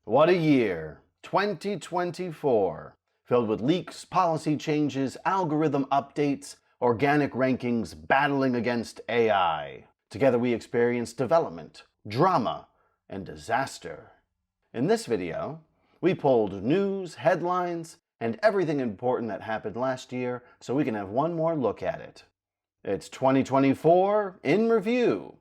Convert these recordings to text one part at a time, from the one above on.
What a year, 2024, filled with leaks, policy changes, algorithm updates, organic rankings battling against AI. Together we experienced development, drama, and disaster. In this video, we pulled news, headlines, and everything important that happened last year so we can have one more look at it. It's 2024 in review.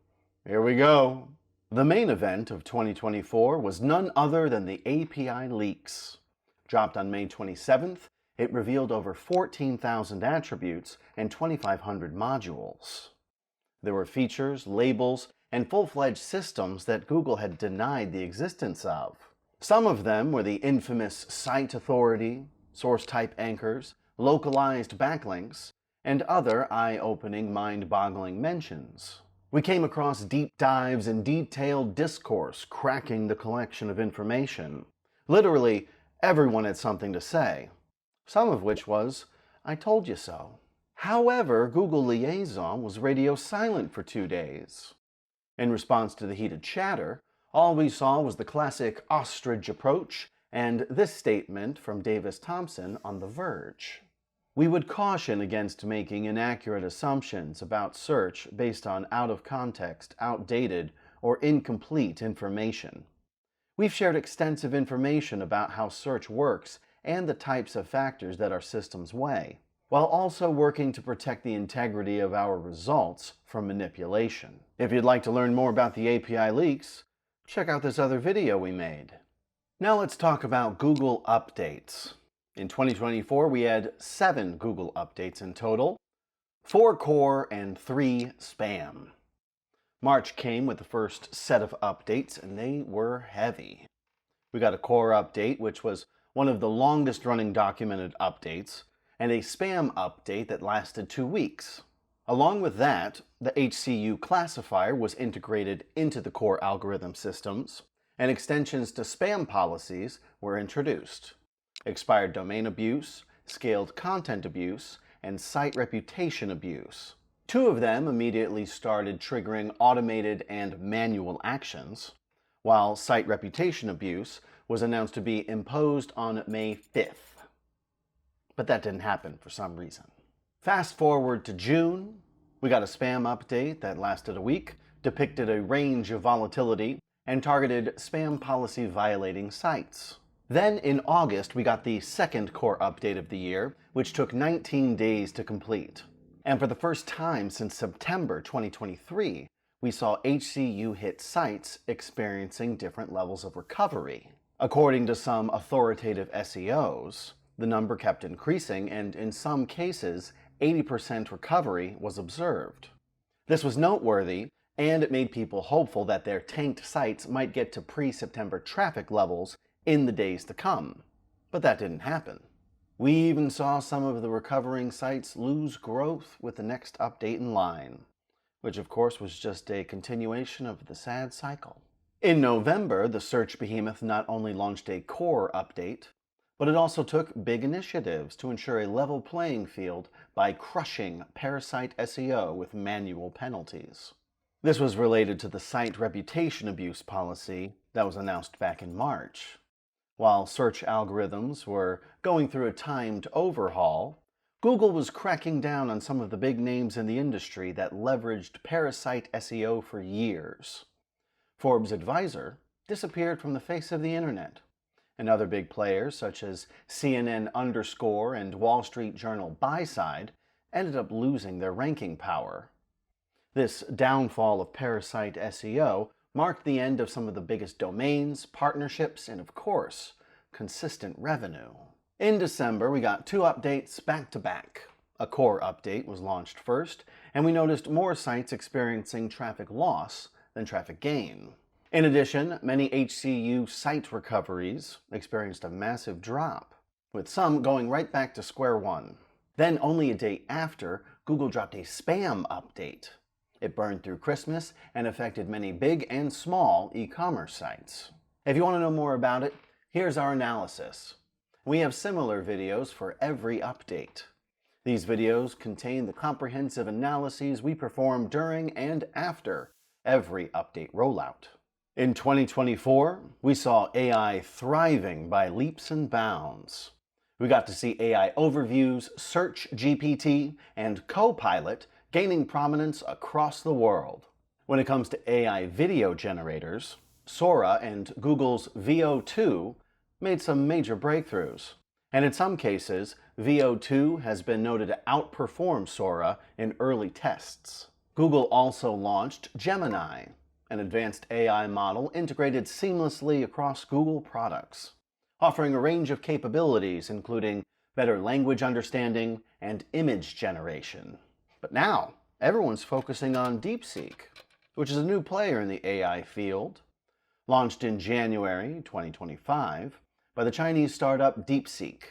Here we go. The main event of 2024 was none other than the API leaks. Dropped on May 27th, it revealed over 14,000 attributes and 2,500 modules. There were features, labels, and full-fledged systems that Google had denied the existence of. Some of them were the infamous site authority, source type anchors, localized backlinks, and other eye-opening, mind-boggling mentions. We came across deep dives and detailed discourse cracking the collection of information. Literally, everyone had something to say, some of which was, "I told you so." However, Google Liaison was radio silent for 2 days. In response to the heated chatter, all we saw was the classic ostrich approach and this statement from Davis Thompson on The Verge. We would caution against making inaccurate assumptions about search based on out-of-context, outdated, or incomplete information. We've shared extensive information about how search works and the types of factors that our systems weigh, while also working to protect the integrity of our results from manipulation. If you'd like to learn more about the API leaks, check out this other video we made. Now let's talk about Google updates. In 2024, we had 7 Google updates in total, 4 core and 3 spam. March came with the first set of updates, and they were heavy. We got a core update, which was one of the longest running documented updates, and a spam update that lasted 2 weeks. Along with that, the HCU classifier was integrated into the core algorithm systems, and extensions to spam policies were introduced. Expired domain abuse, scaled content abuse, and site reputation abuse. 2 of them immediately started triggering automated and manual actions, while site reputation abuse was announced to be imposed on May 5th. But that didn't happen for some reason. Fast forward to June, we got a spam update that lasted a week, depicted a range of volatility, and targeted spam policy violating sites. Then in August, we got the second core update of the year, which took 19 days to complete. And for the first time since September 2023, we saw HCU hit sites experiencing different levels of recovery. According to some authoritative SEOs, the number kept increasing, and in some cases, 80% recovery was observed. This was noteworthy, and it made people hopeful that their tanked sites might get to pre-September traffic levels in the days to come. But that didn't happen. We even saw some of the recovering sites lose growth with the next update in line, which of course was just a continuation of the sad cycle. In November, the search behemoth not only launched a core update, but it also took big initiatives to ensure a level playing field by crushing parasite SEO with manual penalties. This was related to the site reputation abuse policy that was announced back in March. While search algorithms were going through a timed overhaul, Google was cracking down on some of the big names in the industry that leveraged parasite SEO for years. Forbes Advisor disappeared from the face of the internet, and other big players such as CNN Underscore and Wall Street Journal Buyside ended up losing their ranking power. This downfall of parasite SEO marked the end of some of the biggest domains, partnerships, and of course, consistent revenue. In December, we got 2 updates back to back. A core update was launched first, and we noticed more sites experiencing traffic loss than traffic gain. In addition, many HCU site recoveries experienced a massive drop, with some going right back to square one. Then, only a day after, Google dropped a spam update. It burned through Christmas and affected many big and small e-commerce sites. If you want to know more about it, here's our analysis. We have similar videos for every update. These videos contain the comprehensive analyses we perform during and after every update rollout. In 2024, we saw AI thriving by leaps and bounds. We got to see AI overviews, Search GPT, and Copilot gaining prominence across the world. When it comes to AI video generators, Sora and Google's VO2 made some major breakthroughs. And in some cases, VO2 has been noted to outperform Sora in early tests. Google also launched Gemini, an advanced AI model integrated seamlessly across Google products, offering a range of capabilities including better language understanding and image generation. But now, everyone's focusing on DeepSeek, which is a new player in the AI field. Launched in January 2025 by the Chinese startup DeepSeek.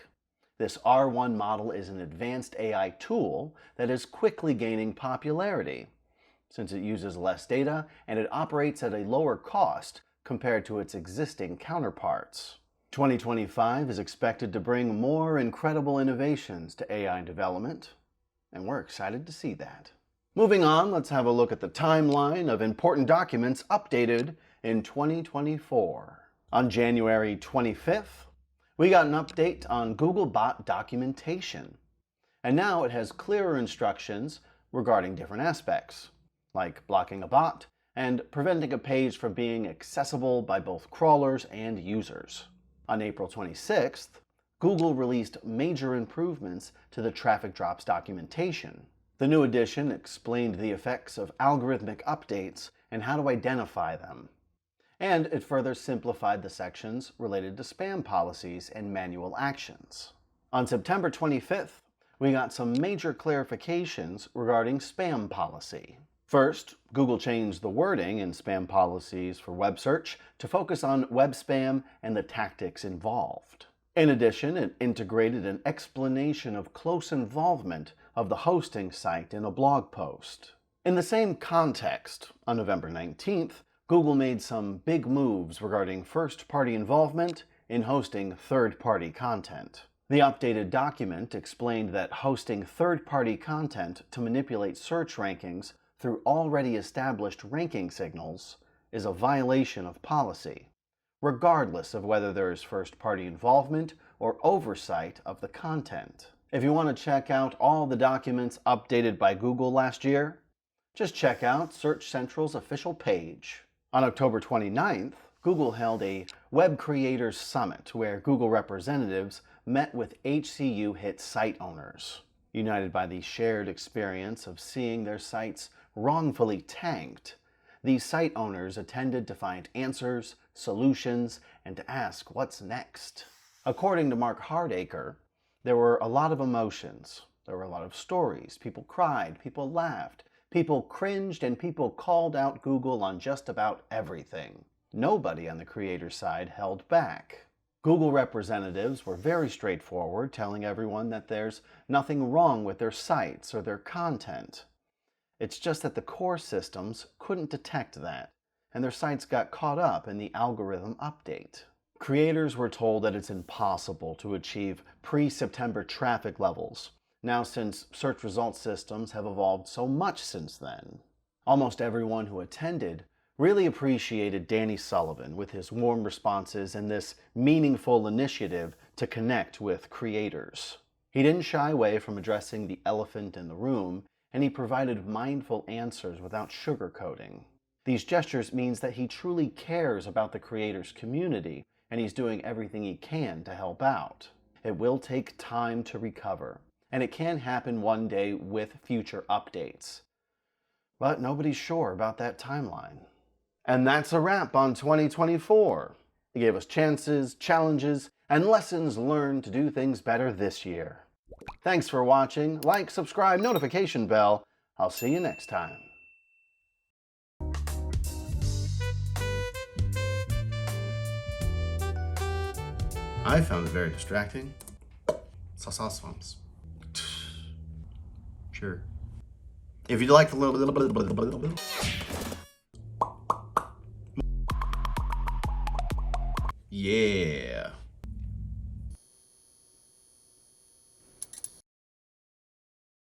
This R1 model is an advanced AI tool that is quickly gaining popularity, since it uses less data and it operates at a lower cost compared to its existing counterparts. 2025 is expected to bring more incredible innovations to AI development, and we're excited to see that. Moving on, let's have a look at the timeline of important documents updated in 2024. On January 25th, we got an update on Googlebot documentation, and now it has clearer instructions regarding different aspects, like blocking a bot and preventing a page from being accessible by both crawlers and users. On April 26th, Google released major improvements to the traffic drops documentation. The new edition explained the effects of algorithmic updates and how to identify them. And it further simplified the sections related to spam policies and manual actions. On September 25th, we got some major clarifications regarding spam policy. First, Google changed the wording in spam policies for web search to focus on web spam and the tactics involved. In addition, it integrated an explanation of close involvement of the hosting site in a blog post. In the same context, on November 19th, Google made some big moves regarding first-party involvement in hosting third-party content. The updated document explained that hosting third-party content to manipulate search rankings through already established ranking signals is a violation of policy, regardless of whether there is first-party involvement or oversight of the content. If you want to check out all the documents updated by Google last year, just check out Search Central's official page. On October 29th, Google held a Web Creators Summit where Google representatives met with HCU hit site owners. United by the shared experience of seeing their sites wrongfully tanked, these site owners attended to find answers, solutions, and to ask what's next. According to Mark Hardacre, there were a lot of emotions. There were a lot of stories. People cried, people laughed, people cringed, and people called out Google on just about everything. Nobody on the creator side held back. Google representatives were very straightforward, telling everyone that there's nothing wrong with their sites or their content. It's just that the core systems couldn't detect that, and their sites got caught up in the algorithm update. Creators were told that it's impossible to achieve pre-September traffic levels, now since search results systems have evolved so much since then. Almost everyone who attended really appreciated Danny Sullivan with his warm responses and this meaningful initiative to connect with creators. He didn't shy away from addressing the elephant in the room, and he provided mindful answers without sugarcoating. These gestures means that he truly cares about the creators' community, and he's doing everything he can to help out. It will take time to recover, and it can happen one day with future updates. But nobody's sure about that timeline. And that's a wrap on 2024. It gave us chances, challenges, and lessons learned to do things better this year. Thanks for watching. Like, subscribe, notification bell. I'll see you next time. I found it very distracting. Swamps. Sure. If you'd like a little yeah.